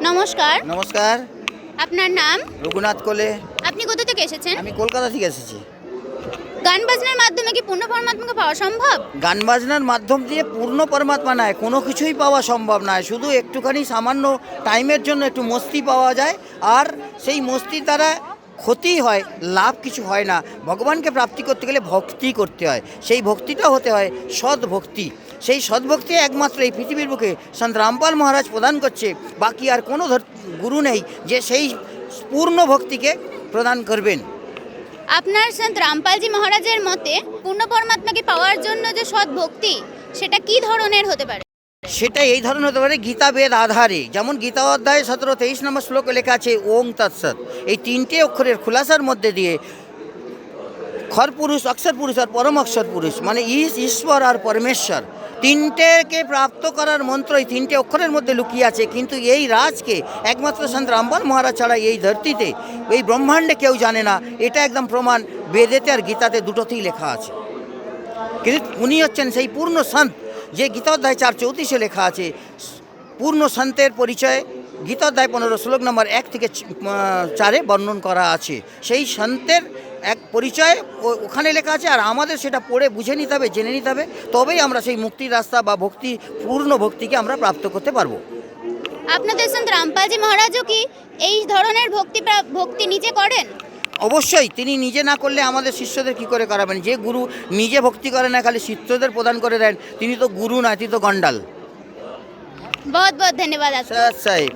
নমস্কার। নমস্কার। আপনার নাম? রঘুনাথ কোলে। আপনি কোথা থেকে এসেছেন? আমি কলকাতা থেকে এসেছি। গান বাজনার মাধ্যমে কি পূর্ণ পরমাত্মাকে পাওয়া সম্ভব? গান বাজনার মাধ্যম দিয়ে পূর্ণ পরমাত্মা নয়, কোনো কিছুই পাওয়া সম্ভব নয়। শুধু একটুখানি সামান্য টাইমের জন্য একটু মস্তি পাওয়া যায়, আর সেই মস্তির দ্বারা ক্ষতি হয়, লাভ কিছু হয় না। ভগবানকে প্রাপ্তি করতে গেলে ভক্তি করতে হয়, সেই ভক্তিটা হতে হয় সৎ ভক্তি। সেই সদ্ভক্তি একমাত্র এই পৃথিবীর বুকে সন্ত রামপাল মহারাজ প্রদান করছে। বাকি আর কোনো গুরু নেই যে সেই পূর্ণ ভক্তিকে প্রদান করবেন। আপনার সন্ত রামপালজি মহারাজের মতে পূর্ণ পরমাত্মাকে পাওয়ার জন্য যে সৎ ভক্তি, সেটা কি ধরনের হতে পারে? সেটা এই ধরনের হতে পারে গীতা বেদ আধারে। যেমন গীতা অধ্যায় 17-23 নম্বর শ্লোকে লেখা আছে ওং তৎসৎ। এই তিনটে অক্ষরের খুলাসার মধ্যে দিয়ে খর পুরুষ, অক্ষর পুরুষ আর পরম অক্ষর পুরুষ, মানে ঈশ্বর আর পরমেশ্বর, তিনটেকে প্রাপ্ত করার মন্ত্র এই তিনটে অক্ষরের মধ্যে লুকিয়ে আছে। কিন্তু এই রাজকে একমাত্র সন্ত রামপাল মহারাজ ছাড়া এই ধরতিতে, এই ব্রহ্মাণ্ডে কেউ জানে না। এটা একদম প্রমাণ বেদেতে আর গীতাতে দুটোতেই লেখা আছে। কিন্তু উনি হচ্ছেন সেই পূর্ণ সন্ত, যে গীতাধ্যায় 4:34 লেখা আছে। পূর্ণ সন্তের পরিচয় গীতাধ্যায় 15 শ্লোক নম্বর 1 থেকে 4 বর্ণন করা আছে। সেই সন্তের এক পরিচয় ওখানে লেখা আছে, আর আমাদের সেটা পড়ে বুঝে নিতে হবে, জেনে নিতে হবে। তবেই আমরা সেই মুক্তির রাস্তা বা ভক্তি, পূর্ণ ভক্তিকে আমরা প্রাপ্ত করতে পারবো। আপনাদের সন্ত রামপালজি মহারাজও কি এই ধরনের ভক্তি নিজে করেন? অবশ্যই, তিনি নিজে না করলে আমাদের শিষ্যদের কি করে করাবেন? যে গুরু নিজে ভক্তি করে না, খালি শিষ্যদের প্রদান করে দেন, তিনি তো গুরু নয়, তিনি তো গন্ডাল। বহুত বহুত ধন্যবাদ। সাহেব।